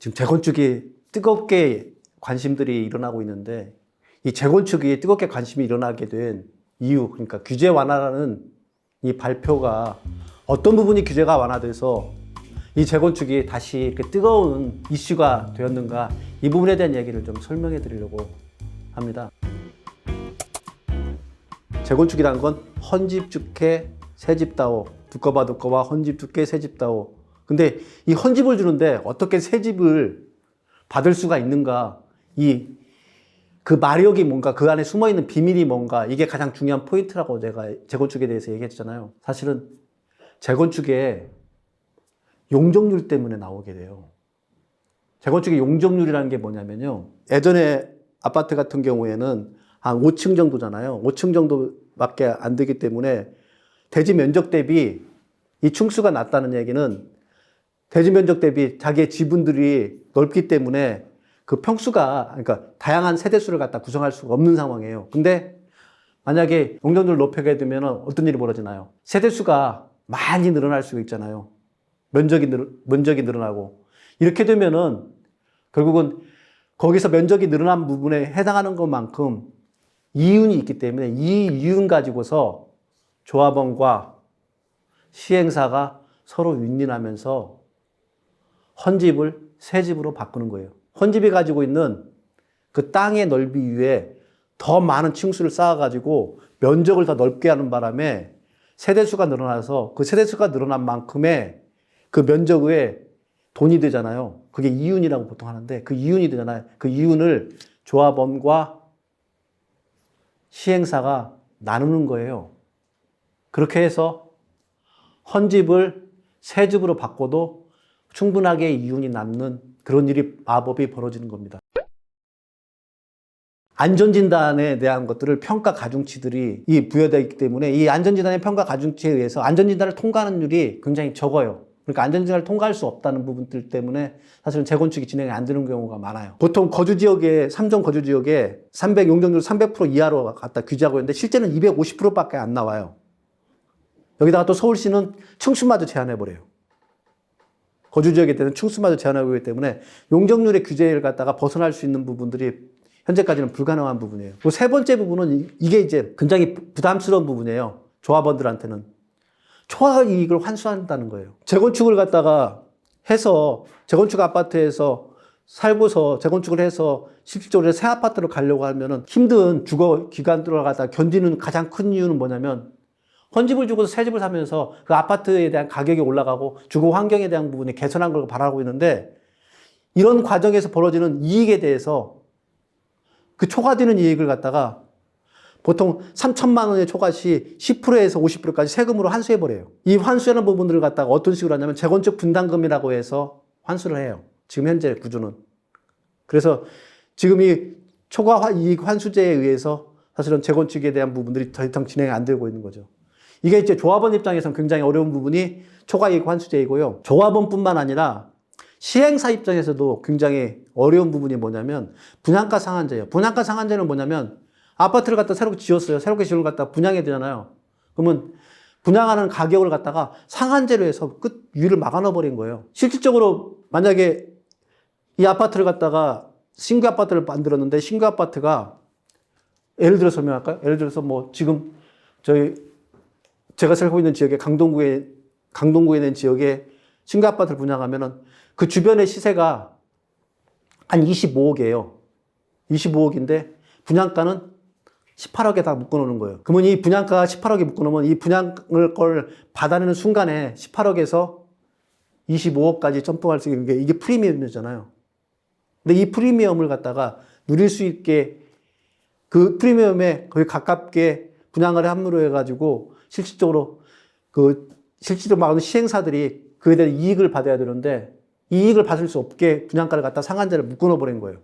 지금 재건축이 뜨겁게 관심들이 일어나고 있는데 이 재건축이 뜨겁게 관심이 일어나게 된 이유, 그러니까 규제 완화라는 이 발표가 어떤 부분이 규제가 완화돼서 이 재건축이 다시 이렇게 뜨거운 이슈가 되었는가, 이 부분에 대한 얘기를 좀 설명해 드리려고 합니다. 재건축이라는 건 헌집 죽게 새집다오, 두꺼봐 두꺼봐 헌집 죽게 새집다오. 근데 이 헌집을 주는데 어떻게 새집을 받을 수가 있는가, 그 마력이 뭔가, 그 안에 숨어있는 비밀이 뭔가, 이게 가장 중요한 포인트라고 내가 재건축에 대해서 얘기했잖아요. 사실은 재건축에 용적률 때문에 나오게 돼요. 재건축의 용적률이라는 게 뭐냐면요, 예전에 아파트 같은 경우에는 한 5층 정도잖아요. 5층 정도밖에 안 되기 때문에 대지 면적 대비 이 층수가 낮다는 얘기는 대지 면적 대비 자기의 지분들이 넓기 때문에 그 평수가, 그러니까 다양한 세대수를 갖다 구성할 수가 없는 상황이에요. 근데 만약에 용적률을 높이게 되면 어떤 일이 벌어지나요? 세대수가 많이 늘어날 수 있잖아요. 면적이 늘어나고. 이렇게 되면은 결국은 거기서 면적이 늘어난 부분에 해당하는 것만큼 이윤이 있기 때문에 이 이윤 가지고서 조합원과 시행사가 서로 윈윈하면서 헌집을 새집으로 바꾸는 거예요. 헌집이 가지고 있는 그 땅의 넓이 위에 더 많은 층수를 쌓아가지고 면적을 더 넓게 하는 바람에 세대수가 늘어나서 그 세대수가 늘어난 만큼의 그 면적 외에 돈이 되잖아요. 그게 이윤이라고 보통 하는데 그 이윤이 되잖아요. 그 이윤을 조합원과 시행사가 나누는 거예요. 그렇게 해서 헌집을 새집으로 바꿔도 충분하게 이윤이 남는 그런 일이, 마법이 벌어지는 겁니다. 안전진단에 대한 것들을 평가 가중치들이 부여되어 있기 때문에 이 안전진단의 평가 가중치에 의해서 안전진단을 통과하는 율이 굉장히 적어요. 그러니까 안전진단을 통과할 수 없다는 부분들 때문에 사실은 재건축이 진행이 안 되는 경우가 많아요. 보통 거주지역에, 3종 거주지역에 용적률 300% 이하로 갖다 규제하고 있는데 실제는 250%밖에 안 나와요. 여기다가 또 서울시는 층수마저 제한해버려요. 거주지역에 대한 층수마저 제한하고 있기 때문에 용적률의 규제를 갖다가 벗어날 수 있는 부분들이 현재까지는 불가능한 부분이에요. 그 세 번째 부분은 이게 이제 굉장히 부담스러운 부분이에요. 조합원들한테는. 초과 이익을 환수한다는 거예요. 재건축을 갖다가 해서, 재건축 아파트에서 살고서 재건축을 해서 실질적으로 새 아파트로 가려고 하면은 힘든 주거 기간들을 갖다가 견디는 가장 큰 이유는 뭐냐면, 헌집을 주고서 새 집을 사면서 그 아파트에 대한 가격이 올라가고 주거 환경에 대한 부분이 개선한 걸 바라고 있는데, 이런 과정에서 벌어지는 이익에 대해서 그 초과되는 이익을 갖다가 보통 3천만 원의 초과시 10%에서 50%까지 세금으로 환수해버려요. 이 환수하는 부분들을 갖다가 어떤 식으로 하냐면 재건축 분담금이라고 해서 환수를 해요. 지금 현재 구조는. 그래서 지금 이 초과 이익 환수제에 의해서 사실은 재건축에 대한 부분들이 더 이상 진행이 안 되고 있는 거죠. 이게 이제 조합원 입장에서는 굉장히 어려운 부분이 초과이익 환수제이고요. 조합원뿐만 아니라 시행사 입장에서도 굉장히 어려운 부분이 뭐냐면 분양가 상한제예요. 분양가 상한제는 뭐냐면 아파트를 갖다 새롭게 지었어요. 새롭게 지은 걸 갖다 분양해야 되잖아요. 그러면 분양하는 가격을 갖다가 상한제로 해서 끝 위를 막아넣어버린 거예요. 실질적으로 만약에 이 아파트를 갖다가 신규 아파트를 만들었는데 신규 아파트가 예를 들어 설명할까요? 예를 들어서 뭐 지금 제가 살고 있는 지역에 강동구에 있는 지역에 신규 아파트를 분양하면은 그 주변의 시세가 한 25억이에요. 25억인데 분양가는 18억에 다 묶어놓는 거예요. 그러면 이 분양가가 18억에 묶어놓으면 이 분양을 걸 받아내는 순간에 18억에서 25억까지 점프할 수 있는 게 이게 프리미엄이잖아요. 근데 이 프리미엄을 갖다가 누릴 수 있게 그 프리미엄에 거의 가깝게 분양을 함으로 해가지고 실질적으로 말하는 시행사들이 그에 대한 이익을 받아야 되는데 이 이익을 받을 수 없게 분양가를 갖다 상한제를 묶어놓아버린 거예요.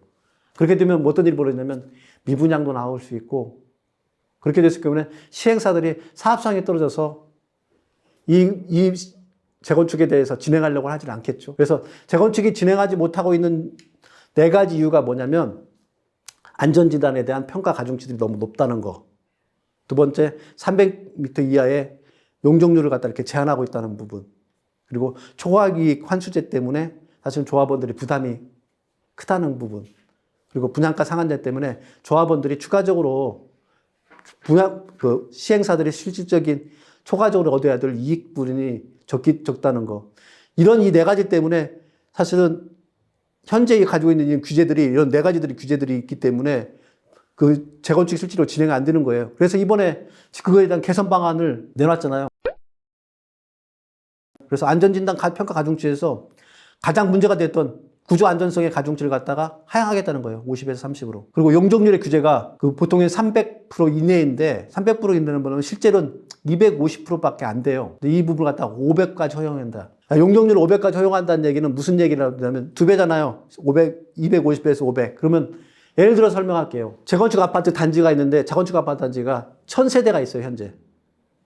그렇게 되면 어떤 일이 벌어지냐면 미분양도 나올 수 있고, 그렇게 됐을 경우에 시행사들이 사업성이 떨어져서 이 재건축에 대해서 진행하려고 하지 않겠죠. 그래서 재건축이 진행하지 못하고 있는 네 가지 이유가 뭐냐면 안전진단에 대한 평가 가중치들이 너무 높다는 거. 두 번째, 300m 이하의 용적률을 갖다 이렇게 제한하고 있다는 부분. 그리고 초과이익 환수제 때문에 사실 조합원들이 부담이 크다는 부분. 그리고 분양가 상한제 때문에 조합원들이 추가적으로 시행사들이 실질적인 초과적으로 얻어야 될 이익 부분이 적다는 거. 이런 이 네 가지 때문에 사실은 현재 가지고 있는 이 규제들이, 이런 네 가지들이 규제들이 있기 때문에 그 재건축이 실제로 진행이 안 되는 거예요. 그래서 이번에 그거에 대한 개선 방안을 내놨잖아요. 그래서 안전진단 평가 가중치에서 가장 문제가 됐던 구조 안전성의 가중치를 갖다가 하향하겠다는 거예요. 50에서 30으로. 그리고 용적률의 규제가 그 보통은 300% 이내인데 300% 이내는 뭐냐면 실제로는 250%밖에 안 돼요. 이 부분을 갖다가 500까지 허용한다. 용적률을 500까지 허용한다는 얘기는 무슨 얘기를 하냐면 2배잖아요. 250배에서 500. 그러면 예를 들어 설명할게요. 재건축 아파트 단지가 있는데 재건축 아파트 단지가 1000세대가 있어요, 현재.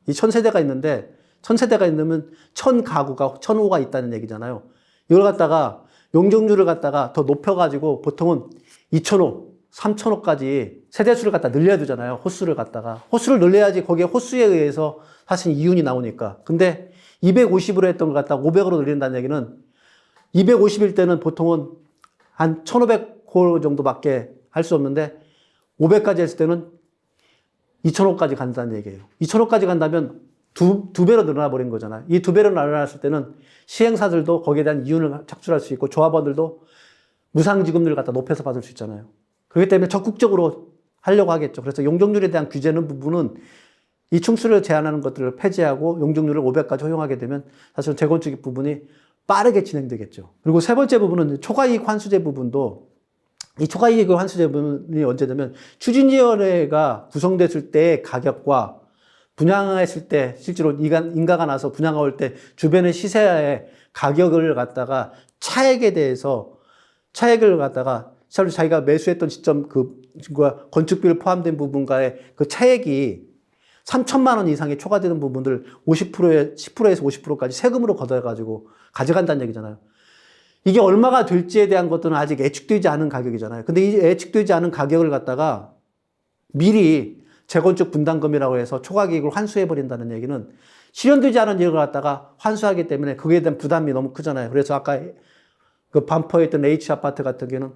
이 1000세대가 있는데 1000세대가 있으면 1000가구가 1000호가 있다는 얘기잖아요. 이걸 갖다가 용적률을 갖다가 더 높여가지고 보통은 2000호, 3000호까지 세대수를 갖다 늘려야 되잖아요. 호수를 갖다가. 호수를 늘려야지 거기에 호수에 의해서 사실 이윤이 나오니까. 근데 250으로 했던 걸 갖다가 500으로 늘린다는 얘기는 250일 때는 보통은 한 1500호 정도밖에 할 수 없는데 500까지 했을 때는 2000호까지 간다는 얘기예요. 2000호까지 간다면 두 배로 늘어나 버린 거잖아요. 이 두 배로 늘어났을 때는 시행사들도 거기에 대한 이윤을 착출할 수 있고 조합원들도 무상지급률을 갖다 높여서 받을 수 있잖아요. 그렇기 때문에 적극적으로 하려고 하겠죠. 그래서 용적률에 대한 규제는 부분은 이 충수를 제한하는 것들을 폐지하고 용적률을 500까지 허용하게 되면 사실은 재건축 부분이 빠르게 진행되겠죠. 그리고 세 번째 부분은 초과이익 환수제 부분도 이 초과이익 환수제 부분이 언제냐면 추진위원회가 구성됐을 때의 가격과 분양했을 때 실제로 인가가 나서 분양가 올 때 주변의 시세의 가격을 갖다가 차액을 갖다가 실제로 자기가 매수했던 시점 건축비를 포함된 부분과의 그 차액이 3천만 원 이상이 초과되는 부분들 10%에서 50%까지 세금으로 걷어가지고 가져간다는 얘기잖아요. 이게 얼마가 될지에 대한 것들은 아직 예측되지 않은 가격이잖아요. 근데 이 예측되지 않은 가격을 갖다가 미리 재건축 분담금이라고 해서 초과이익을 환수해버린다는 얘기는 실현되지 않은 일을 갖다가 환수하기 때문에 그거에 대한 부담이 너무 크잖아요. 그래서 아까 그 반포에 있던 H아파트 같은 경우는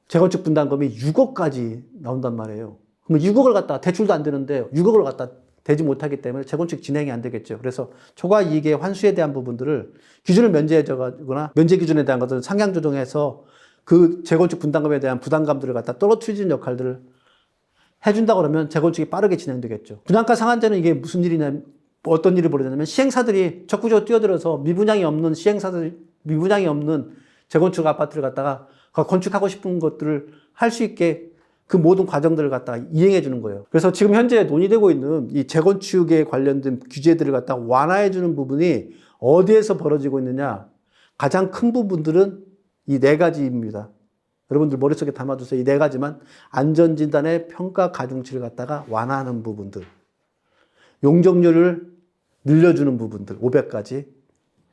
재건축 분담금이 6억까지 나온단 말이에요. 그럼 6억을 갖다가 대출도 안 되는데 6억을 갖다 되지 못하기 때문에 재건축 진행이 안 되겠죠. 그래서 초과이익의 환수에 대한 부분들을 기준을 면제해주거나 면제 기준에 대한 것들을 상향 조정해서 그 재건축 분담금에 대한 부담감들을 갖다 떨어뜨리는 역할들을 해준다 그러면 재건축이 빠르게 진행되겠죠. 분양가 상한제는 이게 무슨 일이냐면 어떤 일이 벌어지냐면 시행사들이 적극적으로 뛰어들어서 미분양이 없는 재건축 아파트를 갖다가 건축하고 싶은 것들을 할 수 있게 그 모든 과정들을 갖다가 이행해 주는 거예요. 그래서 지금 현재 논의되고 있는 이 재건축에 관련된 규제들을 갖다가 완화해 주는 부분이 어디에서 벌어지고 있느냐? 가장 큰 부분들은 이 네 가지입니다. 여러분들 머릿속에 담아두세요. 이 네 가지만. 안전진단의 평가 가중치를 갖다가 완화하는 부분들, 용적률을 늘려주는 부분들 500까지,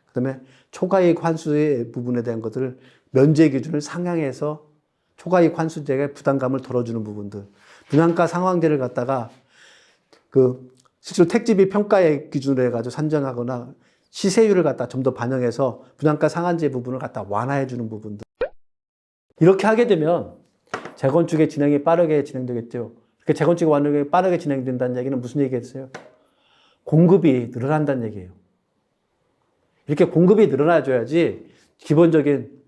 그 다음에 초과이익 환수의 부분에 대한 것들을 면제 기준을 상향해서 초과이익 환수제의 부담감을 덜어주는 부분들, 분양가 상황제를 갖다가 실제로 택지비 평가의 기준으로 해가지고 산정하거나 시세율을 갖다 좀 더 반영해서 분양가 상한제 부분을 갖다 완화해주는 부분들. 이렇게 하게 되면 재건축의 진행이 빠르게 진행되겠죠. 그러니까 재건축이 완전히 빠르게 진행된다는 얘기는 무슨 얘기겠어요? 공급이 늘어난다는 얘기예요. 이렇게 공급이 늘어나줘야지 기본적인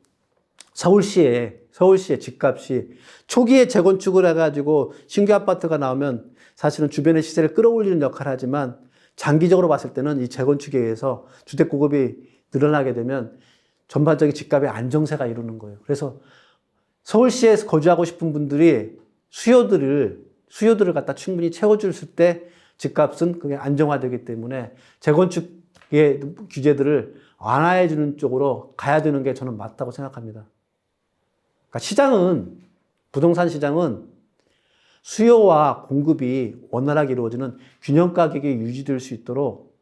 서울시의 집값이 초기에 재건축을 해가지고 신규 아파트가 나오면 사실은 주변의 시세를 끌어올리는 역할을 하지만 장기적으로 봤을 때는 이 재건축에 의해서 주택 공급이 늘어나게 되면 전반적인 집값의 안정세가 이루는 거예요. 그래서 서울시에서 거주하고 싶은 분들이 수요들을 갖다 충분히 채워줄 때 집값은 그게 안정화되기 때문에 재건축의 규제들을 완화해주는 쪽으로 가야 되는 게 저는 맞다고 생각합니다. 그러니까 부동산 시장은 수요와 공급이 원활하게 이루어지는 균형 가격이 유지될 수 있도록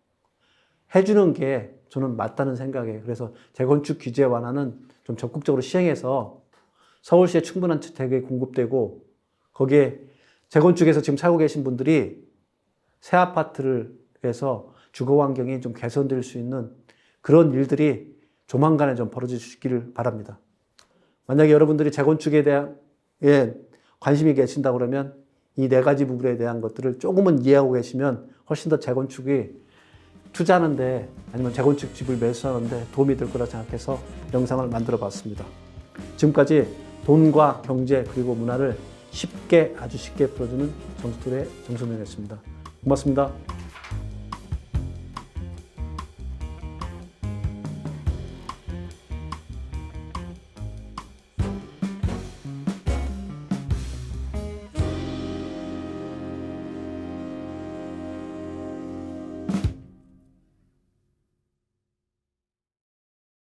해주는 게 저는 맞다는 생각이에요. 그래서 재건축 규제 완화는 좀 적극적으로 시행해서 서울시에 충분한 주택이 공급되고 거기에 재건축에서 지금 살고 계신 분들이 새 아파트를 해서 주거 환경이 좀 개선될 수 있는 그런 일들이 조만간에 좀 벌어지시기를 바랍니다. 만약에 여러분들이 재건축에 대한 관심이 계신다 그러면 이 네 가지 부분에 대한 것들을 조금은 이해하고 계시면 훨씬 더 재건축이 투자하는데 아니면 재건축 집을 매수하는데 도움이 될 거라 생각해서 영상을 만들어 봤습니다. 지금까지 돈과 경제 그리고 문화를 쉽게 아주 쉽게 풀어주는 정수툴의 정소민이었습니다. 고맙습니다.